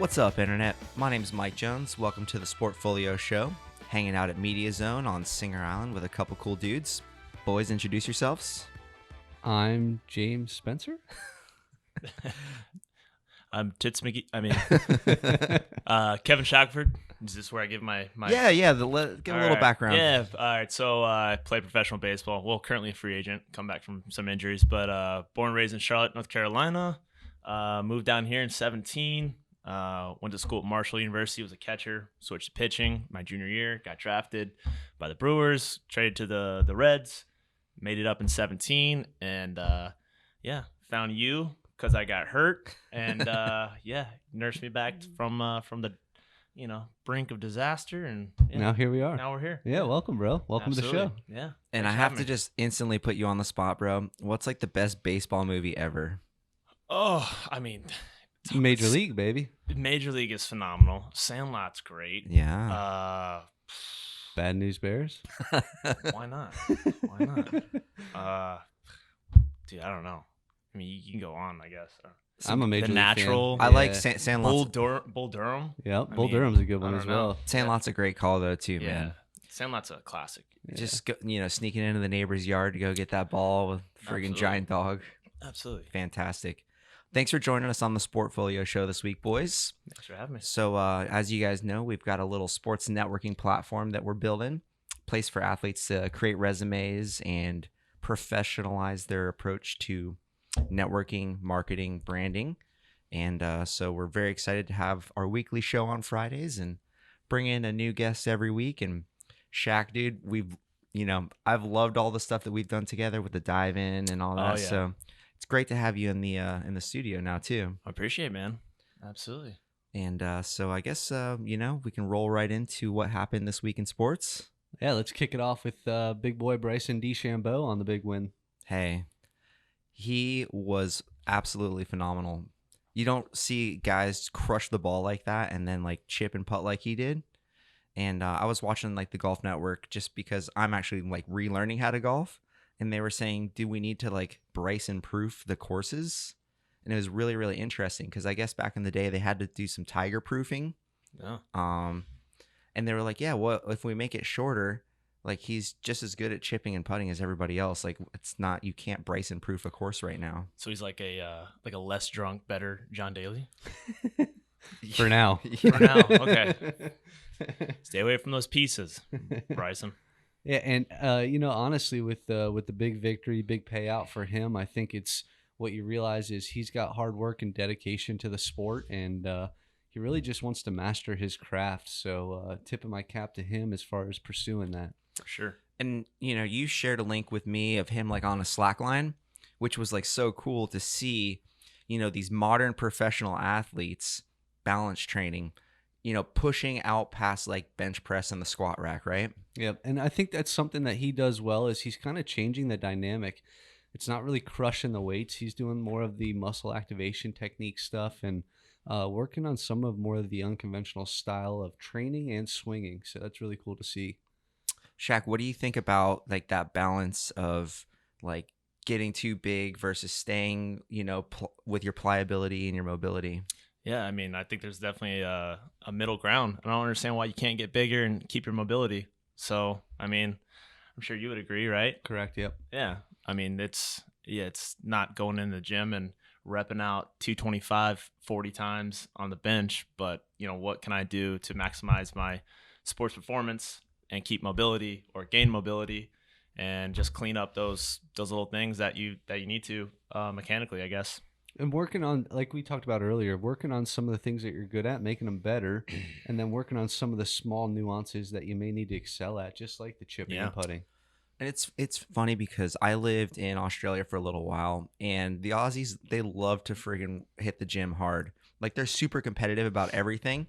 What's up, Internet? My name's Mike Jones. Welcome to the Sport Folio show. Hanging out at Media Zone on Singer Island with a couple cool dudes. Boys, introduce yourselves. I'm James Spencer. I'm Tits McGee. Kevin Shackford. Is this where I give my Yeah. Give a little background. Yeah. All right. So I play professional baseball. Well, currently a free agent. Come back from some injuries, but born and raised in Charlotte, North Carolina. Moved down here in 17. Went to school at Marshall University. Was a catcher. Switched to pitching my junior year. Got drafted by the Brewers. Traded to the Reds. Made it up in 17, and found you because I got hurt, and nursed me back from the brink of disaster, and Now here we are. Now we're here. Yeah, welcome, bro. Welcome Absolutely. to the show. Yeah, And I have to just instantly put you on the spot, bro. What's like the best baseball movie ever? Oh, I mean, Major League, baby. Major League is phenomenal. Sandlot's great. Yeah. Bad News Bears. Why not? Why not? Dude, I don't know. I mean, you can go on, I guess. I'm a Major The League Natural. fan. I like Sandlot's. Bull Durham. Yeah, Bull mean, Durham's a good I one don't as know. well. Sandlot's a great call, though, too, Yeah, man. Sandlot's a classic. Yeah. Just go, sneaking into the neighbor's yard to go get that ball with a friggin' Absolutely. giant dog. Absolutely. Fantastic. Thanks for joining us on the Sport Folio show this week, boys. Thanks for having me. So, as you guys know, we've got a little sports networking platform that we're building, place for athletes to create resumes and professionalize their approach to networking, marketing, branding. And so we're very excited to have our weekly show on Fridays and bring in a new guest every week. And Shaq, dude, I've loved all the stuff that we've done together with the dive in and all that. Oh, yeah. So it's great to have you in the studio now too. I appreciate it, man. Absolutely. And so I guess we can roll right into what happened this week in sports. Yeah, let's kick it off with big boy Bryson DeChambeau on the big win. Hey, he was absolutely phenomenal. You don't see guys crush the ball like that and then like chip and putt like he did. And I was watching like the Golf Network just because I'm actually like relearning how to golf. And they were saying, do we need to like Bryson proof the courses? And it was really, really interesting because I guess back in the day they had to do some tiger proofing. Yeah. And they were like, yeah, well, if we make it shorter, like he's just as good at chipping and putting as everybody else. Like you can't Bryson proof a course right now. So he's like a less drunk, better John Daly. For now. For now, okay. Stay away from those pieces, Bryson. Yeah, and honestly, with the big victory, big payout for him, I think it's what you realize is he's got hard work and dedication to the sport, and he really just wants to master his craft. So, tipping my cap to him as far as pursuing that. For sure. And, you shared a link with me of him like on a slack line, which was like so cool to see, these modern professional athletes balance training, pushing out past like bench press and the squat rack, right? Yep. And I think that's something that he does well is he's kind of changing the dynamic. It's not really crushing the weights. He's doing more of the muscle activation technique stuff and working on some of more of the unconventional style of training and swinging. So that's really cool to see. Shaq, what do you think about like that balance of like getting too big versus staying, with your pliability and your mobility? Yeah, I mean, I think there's definitely a middle ground. I don't understand why you can't get bigger and keep your mobility. So, I mean, I'm sure you would agree, right? Correct. Yep. Yeah. I mean, it's not going in the gym and repping out 225 40 times on the bench, but what can I do to maximize my sports performance and keep mobility or gain mobility and just clean up those little things that you need to mechanically, I guess. And working on, like we talked about earlier, working on some of the things that you're good at, making them better, and then working on some of the small nuances that you may need to excel at, just like the chipping and putting. And it's funny because I lived in Australia for a little while, and the Aussies, they love to friggin' hit the gym hard. Like they're super competitive about everything.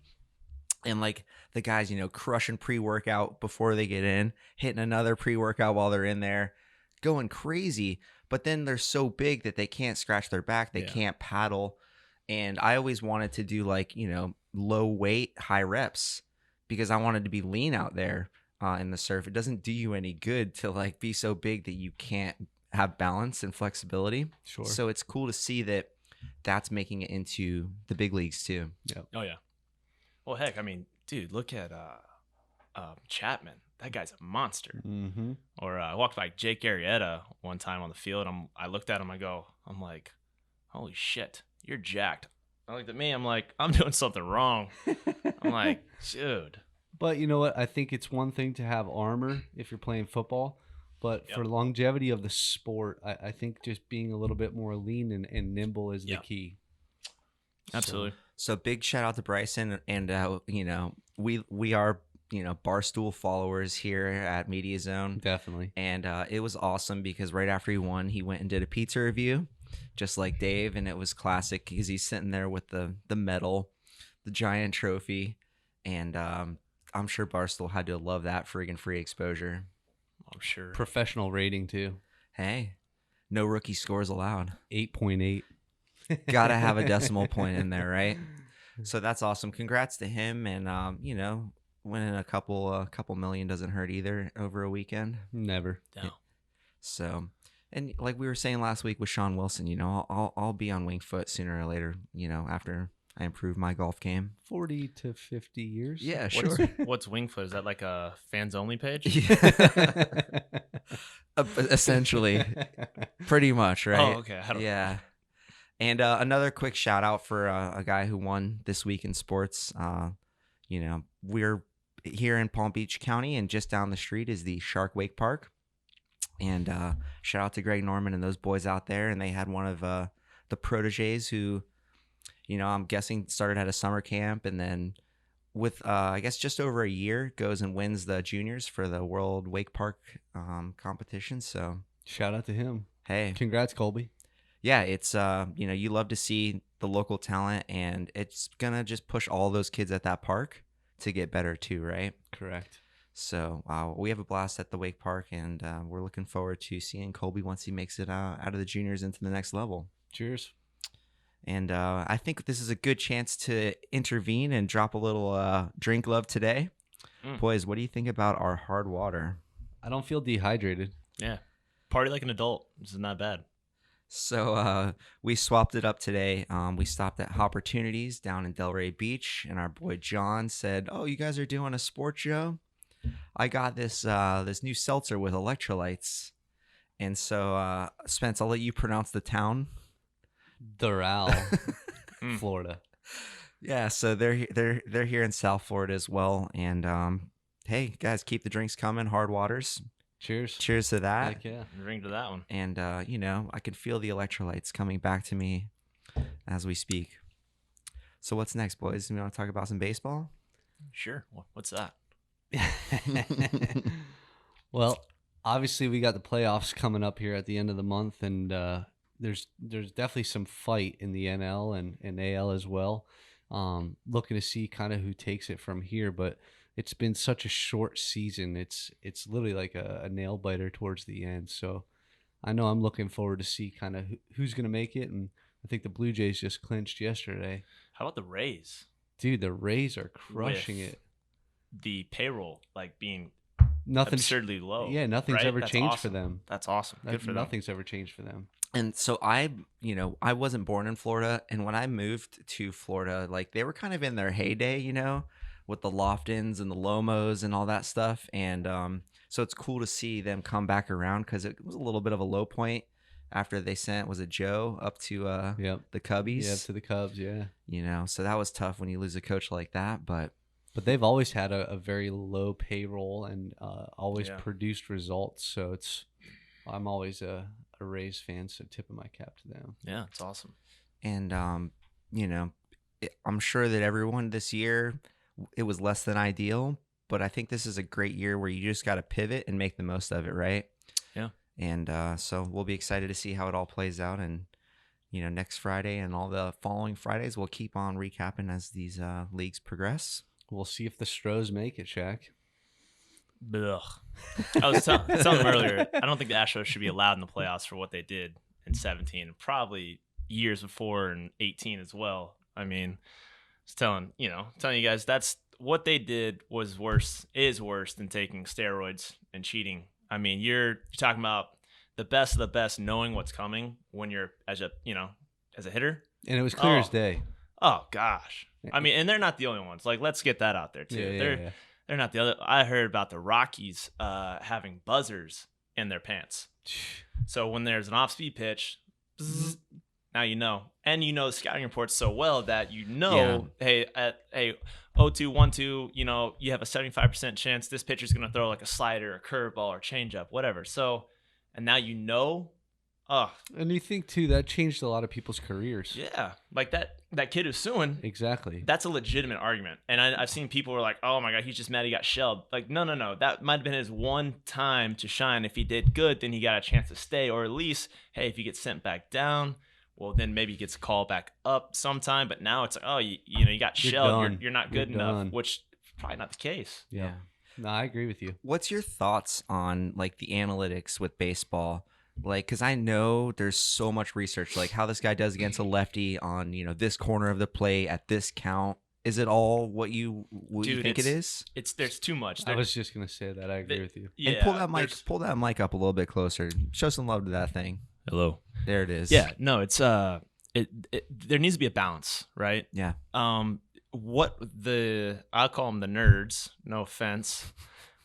And like the guys, crushing pre-workout before they get in, hitting another pre-workout while they're in there, going crazy. But then they're so big that they can't scratch their back. They can't paddle. And I always wanted to do like, low weight, high reps because I wanted to be lean out there in the surf. It doesn't do you any good to like be so big that you can't have balance and flexibility. Sure. So it's cool to see that that's making it into the big leagues too. Yep. Oh yeah. Well, heck, I mean, dude, look at Chapman. That guy's a monster. Mm-hmm. Or I walked by Jake Arrieta one time on the field. I looked at him. I'm like, holy shit, you're jacked. I looked at me. I'm like, I'm doing something wrong. I'm like, dude. But you know what? I think it's one thing to have armor if you're playing football, but for longevity of the sport, I think just being a little bit more lean and nimble is the key. Absolutely. So big shout out to Bryson, and you know, we are, you know, Barstool followers here at Media Zone. Definitely. And it was awesome because right after he won, he went and did a pizza review, just like Dave, and it was classic because he's sitting there with the medal, the giant trophy, and I'm sure Barstool had to love that friggin' free exposure. I'm sure. Professional rating too. Hey, no rookie scores allowed. 8.8. Gotta have a decimal point in there, right? So that's awesome. Congrats to him, and you know, winning a couple million doesn't hurt either over a weekend. Never. No. So, and like we were saying last week with Sean Wilson, you know, I'll be on wing foot sooner or later, you know, after I improve my golf game. 40 to 50 years. Yeah, sure. What's Wingfoot? Is that like a fans only page? Essentially, pretty much, right? Oh, okay. I don't Yeah. And another quick shout out for a guy who won this week in sports. You know, we're here in Palm Beach County, and just down the street is the Shark Wake Park. And shout out to Greg Norman and those boys out there. And they had one of the proteges who, you know, I'm guessing started at a summer camp, and then with I guess just over a year goes and wins the juniors for the World Wake Park competition. So shout out to him. Hey, congrats, Colby. Yeah, it's you know, you love to see the local talent, and it's gonna just push all those kids at that park to get better too, right? Correct. So we have a blast at the Wake Park, and we're looking forward to seeing Colby once he makes it out of the juniors into the next level. Cheers. And I think this is a good chance to intervene and drop a little drink love today. Boys, what do you think about our hard water? I don't feel dehydrated. Yeah. Party like an adult. This is not bad. So we swapped it up today. We stopped at Opportunities down in Delray Beach, and our boy John said, "Oh, you guys are doing a sports show? I got this this new seltzer with electrolytes." And so, Spence, I'll let you pronounce the town. Doral, Florida. Yeah, so they're here in South Florida as well. And hey, guys, keep the drinks coming. Hard waters. Cheers. Cheers to that. Heck yeah. Drink to that one. And you know, I can feel the electrolytes coming back to me as we speak. So what's next, boys? We want to talk about some baseball? Sure. What's that? Well, obviously we got the playoffs coming up here at the end of the month, and there's definitely some fight in the NL and AL as well. Looking to see kind of who takes it from here, but it's been such a short season. It's literally like a nail biter towards the end. So I know I'm looking forward to see kind of who's going to make it, and I think the Blue Jays just clinched yesterday. How about the Rays? Dude, the Rays are crushing it. The payroll like being Nothing's absurdly low. Yeah, nothing's ever That's changed awesome. for them. That's awesome. Good for them. Nothing's ever changed for them. And so I wasn't born in Florida, and when I moved to Florida, like they were kind of in their heyday, you know, with the Loftons and the Lomos and all that stuff. And so it's cool to see them come back around, because it was a little bit of a low point after they sent, was it Joe up to the Cubbies? Yeah, to the Cubs, yeah. You know, so that was tough when you lose a coach like that, but they've always had a very low payroll and always produced results. So I'm always a Rays fan, so tipping my cap to them. Yeah, it's awesome. And you know, I'm sure that everyone this year, it was less than ideal, but I think this is a great year where you just got to pivot and make the most of it, right? Yeah. And so we'll be excited to see how it all plays out. And, you know, next Friday and all the following Fridays, we'll keep on recapping as these leagues progress. We'll see if the Astros make it, Shaq. Ugh. I was telling them earlier, I don't think the Astros should be allowed in the playoffs for what they did in 17, and probably years before in 18 as well. I mean, telling you guys that's what they did is worse than taking steroids and cheating. I mean, you're talking about the best of the best knowing what's coming when you're as a hitter. And it was clear as Oh. day. Oh gosh. I mean, and they're not the only ones. Like, let's get that out there too. They're not the other. I heard about the Rockies having buzzers in their pants. So when there's an off-speed pitch, bzz, now you know, and you know the scouting reports so well that you know, hey, at 0-2, 1-2, you know, you have a 75% chance this pitcher's gonna throw like a slider, a curveball, or changeup, whatever. So, and now you know. Oh, And you think too that changed a lot of people's careers. yeah, like that kid who's suing. Exactly. That's a legitimate argument. And I've seen people who are like, oh my God, he's just mad he got shelled. Like, no. That might have been his one time to shine. If he did good, then he got a chance to stay. Or at least, hey, if he gets sent back down, well, then maybe he gets called back up sometime. But now it's like, oh, you got You're shelled. done. You're not good You're enough, done. which is probably not the case. Yeah. No, I agree with you. What's your thoughts on like the analytics with baseball? Like, because I know there's so much research, like how this guy does against a lefty on, you know, this corner of the plate at this count. Is it all what you Dude, think it is? There's too much. I was just gonna say that. I agree with you. Yeah, And pull that mic up a little bit closer. Show some love to that thing. Hello. There it is. Yeah, no, it's there needs to be a balance, right? Yeah. I'll call them the nerds, no offense,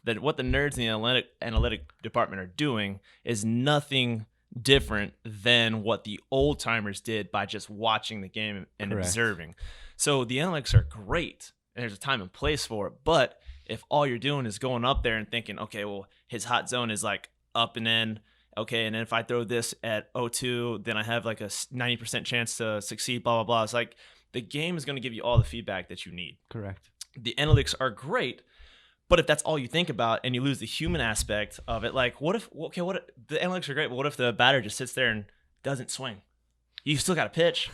that what the nerds in the analytic department are doing is nothing different than what the old timers did by just watching the game and Correct. observing. So the analytics are great and there's a time and place for it, but if all you're doing is going up there and thinking, okay, well, his hot zone is like up and in, okay, and then if I throw this at 0-2, then I have like a 90% chance to succeed, blah, blah, blah. It's like the game is going to give you all the feedback that you need. Correct. The analytics are great, but if that's all you think about and you lose the human aspect of it, like what if the analytics are great, but what if the batter just sits there and doesn't swing? You still got to pitch.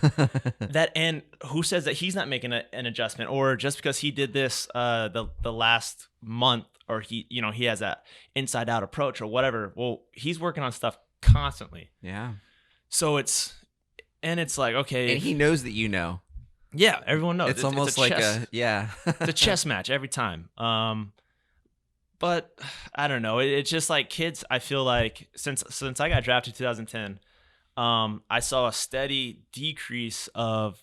And who says that he's not making an adjustment, or just because he did this the last month, or he has that inside out approach or whatever. Well, he's working on stuff constantly. Yeah. So it's like, okay, And he knows that you know. yeah, everyone knows. It's almost like it's a chess match every time. But I don't know. It's just like kids. I feel like since I got drafted in 2010, I saw a steady decrease of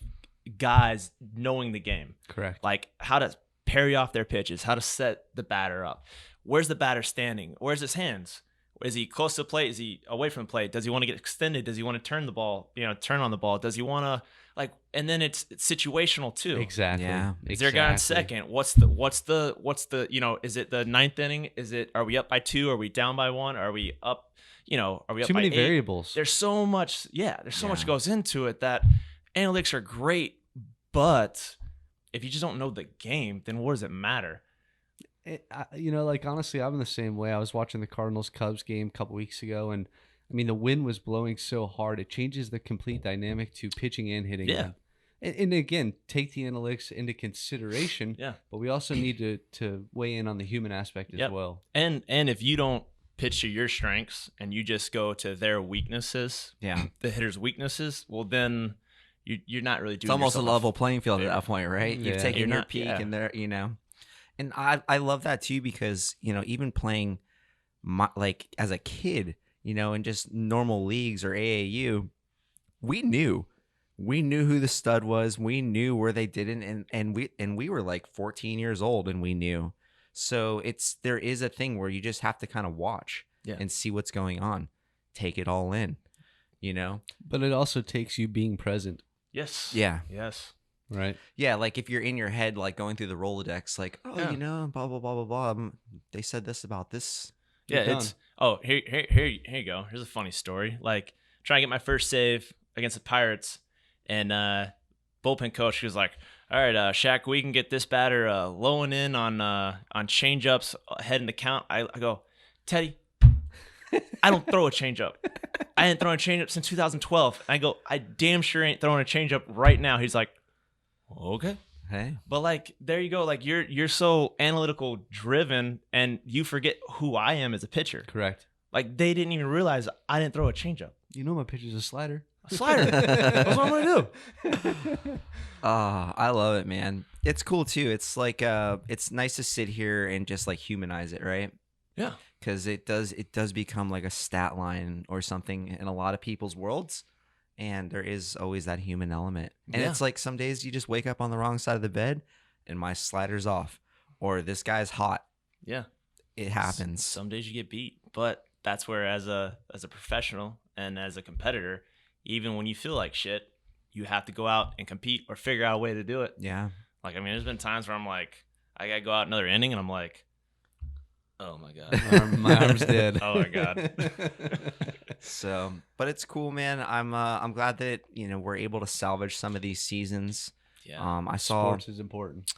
guys knowing the game. Correct. Like how to parry off their pitches, how to set the batter up. Where's the batter standing? Where's his hands? Is he close to the plate? Is he away from the plate? Does he want to get extended? Does he want to turn the ball, turn on the ball? Does he want to and then it's situational too. Exactly. Yeah. Is there a guy on second? What's the is it the ninth inning? Are we up by 2? Are we down by 1? Are we up, are we up Too by many 8? variables. There's so much, much goes into it that analytics are great, but if you just don't know the game, then what does it matter? Like honestly, I'm the same way. I was watching the Cardinals-Cubs game a couple weeks ago, and I mean the wind was blowing so hard it changes the complete dynamic to pitching and hitting. Yeah. And again, take the analytics into consideration. Yeah. But we also need to weigh in on the human aspect as well. And if you don't pitch to your strengths and you just go to their weaknesses, the hitter's weaknesses, well then you're not really doing. It's almost a yourself level playing field at that point, right? Yeah. You've taken You're your not- peak, yeah. and there, And I love that too because even playing like as a kid, in just normal leagues or AAU, we knew who the stud was. We knew where they didn't, and we were like 14 years old, and we knew. So there is a thing where you just have to kind of watch and see what's going on, take it all in, But it also takes you being present. Yes. Yeah. Yes. Right. Yeah, like if you're in your head, like going through the Rolodex, like, oh, Yeah. blah blah blah blah blah. They said this about this. Yeah, You're it's here you go. Here's a funny story. Like trying to get my first save against the Pirates, and bullpen coach was like, "All right, Shaq, we can get this batter low and in on changeups ahead in the count." I go, Teddy, I don't throw a changeup. I ain't throwing a changeup since 2012. I go, I damn sure ain't throwing a changeup right now. He's like, okay. Hey, But like there you go, like you're so analytical driven and you forget who I am as a pitcher. Correct. Like they didn't even realize I didn't throw a changeup. My pitcher's a slider. A slider. That's what I'm gonna do. I love it, man. It's cool too. It's like it's nice to sit here and just like humanize it, right? Yeah. Because it does become like a stat line or something in a lot of people's worlds, and there is always that human element. And Yeah. it's like some days you just wake up on the wrong side of the bed and my slider's off, or this guy's hot. Yeah. It happens. Some days you get beat, but that's where as a professional and as a competitor, even when you feel like shit, you have to go out and compete or figure out a way to do it. Yeah. Like, I mean, there's been times where I'm like, I got to go out another inning and I'm like, oh my God. My arm's dead. Oh my God. So, but it's cool, man. I'm glad that, we're able to salvage some of these seasons. Yeah. I saw, Sports is important.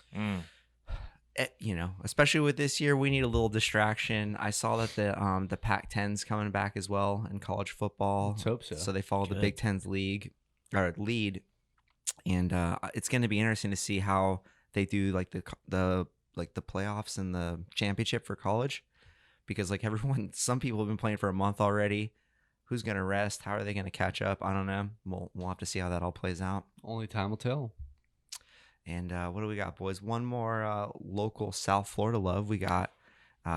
especially with this year, we need a little distraction. I saw that the Pac-10's coming back as well in college football. Let's hope so. So they follow the Good. Big Ten's lead, and it's going to be interesting to see how they do like the playoffs and the championship for college, because like some people have been playing for a month already. Who's going to rest? How are they going to catch up? I don't know. We'll have to see how that all plays out. Only time will tell. And what do we got, boys? One more local South Florida love. We got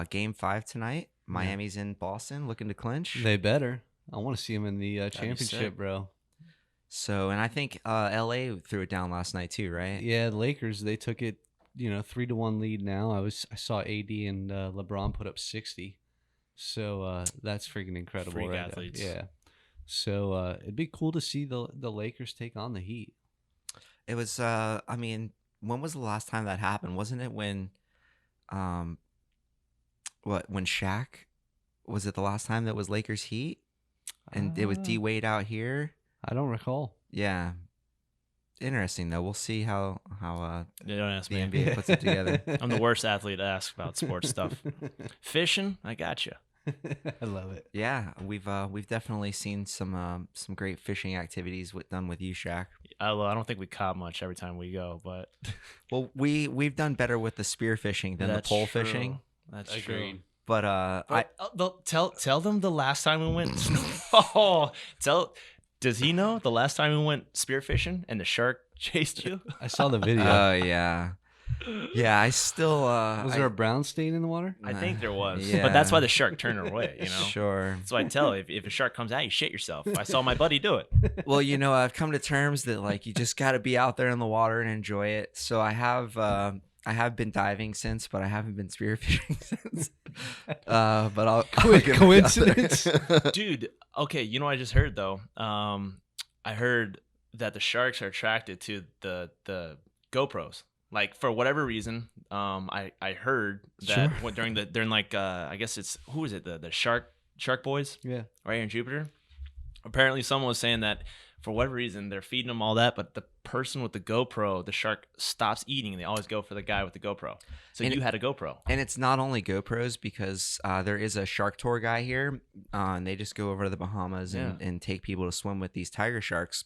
Game 5 tonight. Miami's in Boston, looking to clinch. They better. I want to see them in the be championship, sick. bro. So, and I think LA threw it down last night too, right? Yeah, the Lakers, they took it, 3-1 lead now. I saw AD and LeBron put up 60. So that's freaking incredible. Freak right athletes. There. Yeah. So it'd be cool to see the Lakers take on the Heat. It was. I mean, when was the last time that happened? Wasn't it when, when Shaq? Was it the last time that was Lakers Heat? And it was D Wade out here. I don't recall. Yeah. Interesting though. We'll see how Don't ask the me. NBA puts it together. I'm the worst athlete to ask about sports stuff. Fishing, I got you. I love it. Yeah, we've definitely seen some great fishing activities done with you, Shaq. I don't think we caught much every time we go, but Well, we've done better with the spear fishing than the That's pole true. fishing. That's Agreed. true. But Tell them the last time we went. Does he know the last time we went spearfishing and the shark chased you? I saw the video. yeah. Yeah, I still Was there a brown stain in the water? I think there was, Yeah. but that's why the shark turned away. Sure. That's why I tell if a shark comes at you, shit yourself. I saw my buddy do it. Well, I've come to terms that like you just got to be out there in the water and enjoy it. So I have been diving since, but I haven't been spearfishing since. But I'll get back out Coincidence? there. Dude, okay, you know what I just heard though? I heard that the sharks are attracted to the GoPros. Like for whatever reason, I heard that during I guess it's who is it, the shark boys Yeah. right here in Jupiter. Apparently someone was saying that for whatever reason they're feeding them all that, but the person with the GoPro, the shark stops eating and they always go for the guy with the GoPro. So And you had a GoPro. And it's not only GoPros, because there is a shark tour guy here, and they just go over to the Bahamas and take people to swim with these tiger sharks.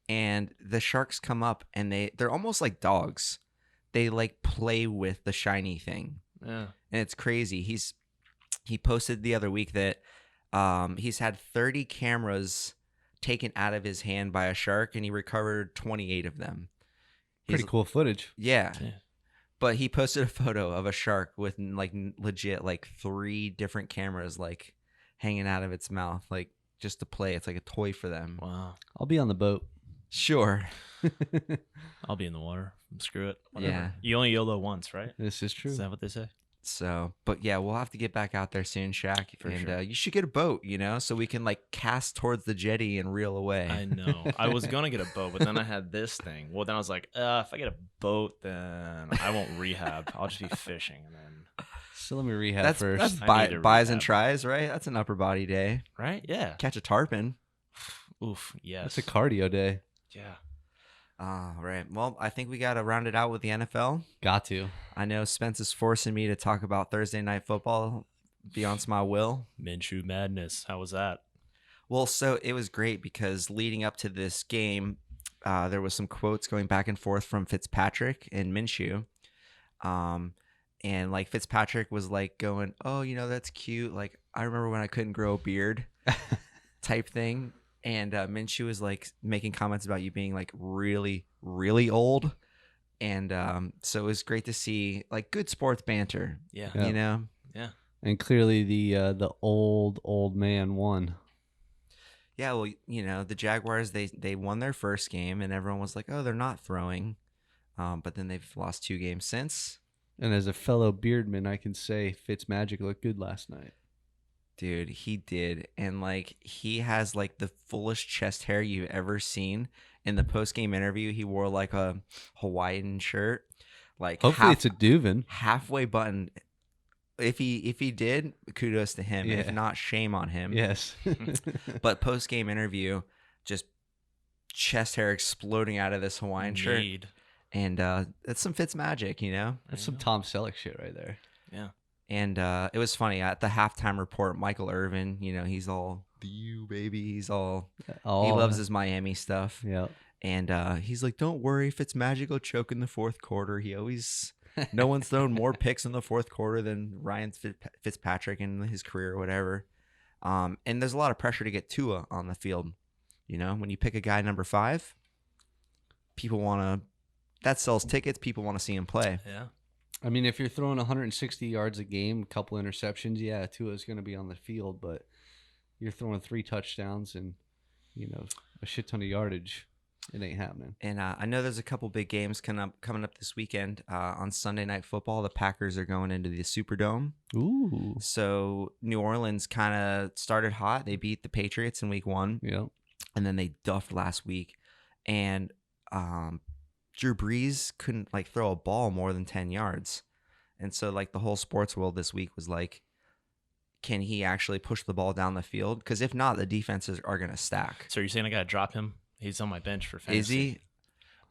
And the sharks come up and they're almost like dogs. They like play with the shiny thing. Yeah. And it's crazy. He posted the other week that he's had 30 cameras taken out of his hand by a shark, and he recovered 28 of them. Pretty cool footage. Yeah. Yeah. But he posted a photo of a shark with like legit like 3 different cameras like hanging out of its mouth, like just to play. It's like a toy for them. Wow. I'll be on the boat. Sure. I'll be in the water. Screw it. Whatever. Yeah. You only YOLO once, right? This is true. Is that what they say? So, but yeah, we'll have to get back out there soon, Shaq. For and sure. You should get a boat, so we can like cast towards the jetty and reel away. I know. I was going to get a boat, but then I had this thing. Well, then I was like, if I get a boat, then I won't rehab. I'll just be fishing. And then, So let me rehab That's first. I need to buys and rehab. tries, right? That's an upper body day. right? Yeah. Catch a tarpon. Oof. Yes. That's a cardio day. Yeah. All right. Well, I think we got to round it out with the NFL. Got to. I know Spence is forcing me to talk about Thursday Night Football beyond my will. Minshew madness. How was that? Well, so it was great because leading up to this game, there was some quotes going back and forth from Fitzpatrick and Minshew. And like Fitzpatrick was like going, oh, that's cute. Like, I remember when I couldn't grow a beard type thing. And Minshew was like making comments about you being like really, really old. And so it was great to see like good sports banter, Yeah. Yeah. Yeah. And clearly the old man won. Yeah, well, the Jaguars, they won their first game, and everyone was like, oh, they're not throwing. But then they've lost 2 games since. And as a fellow Beardman, I can say Fitzmagic looked good last night. Dude, he did. And, like, he has, like, the fullest chest hair you've ever seen. In the post-game interview, he wore, like, a Hawaiian shirt. Like, Hopefully it's a Duvin. halfway buttoned. If he did, kudos to him. Yeah. If not, shame on him. Yes. But post-game interview, just chest hair exploding out of this Hawaiian shirt. Need. And that's some Fitzmagic, That's some Tom Selleck shit right there. Yeah. And it was funny at the halftime report. Michael Irvin, he's all the U baby. He's all he loves his Miami stuff. Yeah. And he's like, "Don't worry, Fitzmagic will choke in the fourth quarter. No one's thrown more picks in the fourth quarter than Ryan Fitzpatrick in his career or whatever." And there's a lot of pressure to get Tua on the field. When you pick a guy number 5, people want to. That sells tickets. People want to see him play. Yeah. I mean, if you're throwing 160 yards a game, a couple interceptions, yeah, Tua's going to be on the field, but you're throwing 3 touchdowns and, a shit ton of yardage. It ain't happening. And I know there's a couple big games coming up this weekend. On Sunday Night Football, the Packers are going into the Superdome. Ooh. So New Orleans kind of started hot. They beat the Patriots in week 1. Yeah. And then they duffed last week. And Drew Brees couldn't throw a ball more than 10 yards. And so the whole sports world this week was like, can he actually push the ball down the field? Because if not, the defenses are going to stack. So you're saying I got to drop him? He's on my bench for fantasy. Is he?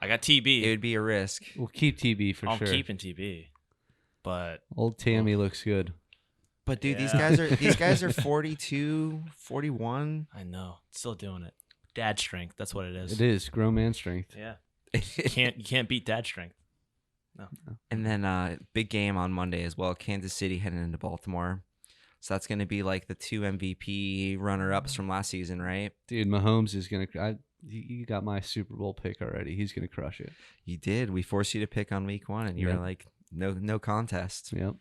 I got TB. It would be a risk. We'll keep TB for I'm sure. keeping TB. But Old Tammy looks good. But dude, Yeah. these guys are 42, 41. I know. Still doing it. Dad strength. That's what it is. It is grown man strength. Yeah. You can't beat dad strength. No. And then big game on Monday as well. Kansas City heading into Baltimore. So that's going to be like the 2 MVP runner-ups from last season, right? Dude, Mahomes is going to you got my Super Bowl pick already. He's going to crush it. You did. We forced you to pick on week 1, and you were like, no contest. Yep.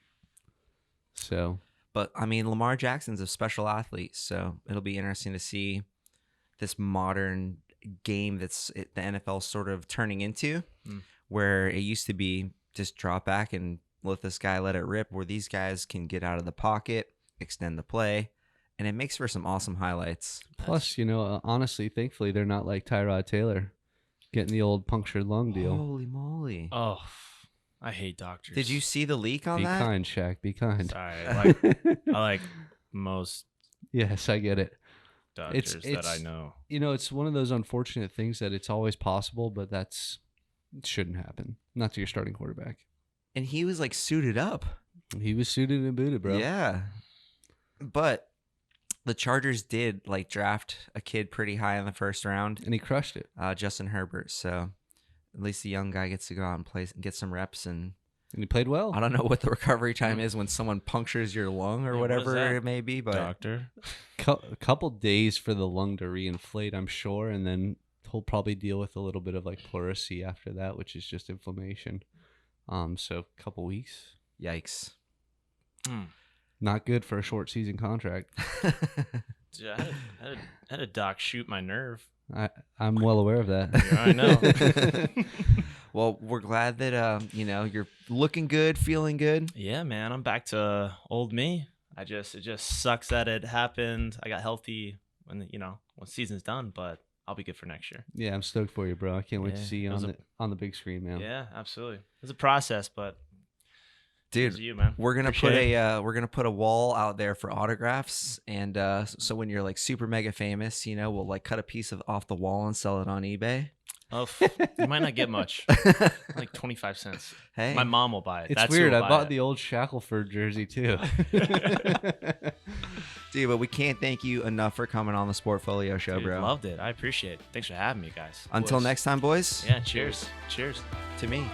So. But, I mean, Lamar Jackson's a special athlete, so it'll be interesting to see this modern game that's the NFL sort of turning into, where it used to be just drop back and let this guy let it rip, where these guys can get out of the pocket, extend the play, and it makes for some awesome highlights. Plus, honestly, thankfully, they're not like Tyrod Taylor getting the old punctured lung deal. Holy moly. Oh, I hate doctors. Did you see the leak on Be that? kind, Shaq. Be kind. Sorry. I like most Yes, I get it. doctors that I know. It's one of those unfortunate things that it's always possible, but it shouldn't happen. Not to your starting quarterback. And he was suited up. He was suited and booted, bro. Yeah. But the Chargers did draft a kid pretty high in the first round, And he crushed it. Justin Herbert. So at least the young guy gets to go out and play and get some reps. And And he played well. I don't know what the recovery time is when someone punctures your lung or Yeah, what is whatever that? it may be, but Doctor. A couple days for the lung to reinflate, I'm sure, and then he'll probably deal with a little bit of pleurisy after that, which is just inflammation. So a couple weeks. yikes. Not good for a short season contract. Dude, I had a doc shoot my nerve. I'm well aware of that. Yeah, I know. Well, we're glad that you're looking good, feeling good. Yeah, man, I'm back to old me. It just sucks that it happened. I got healthy when season's done, but I'll be good for next year. Yeah, I'm stoked for you, bro. I can't wait to Yeah, see you it was on the big screen, man. Yeah, absolutely. It's a process, but Dude, it's you, man. we're gonna Appreciate put a wall out there for autographs, and so when you're super mega famous, we'll cut a piece off the wall and sell it on eBay. Oh, you might not get much. 25 cents. Hey, My mom will buy it. It's That's who weird. will I buy bought it. the old Shackelford jersey too. dude, but we can't thank you enough for coming on the Sport Folio show, Dude, bro. loved it. I appreciate it. Thanks for having me, guys. Until Boys. next time, boys. Yeah, cheers. Cheers. To me.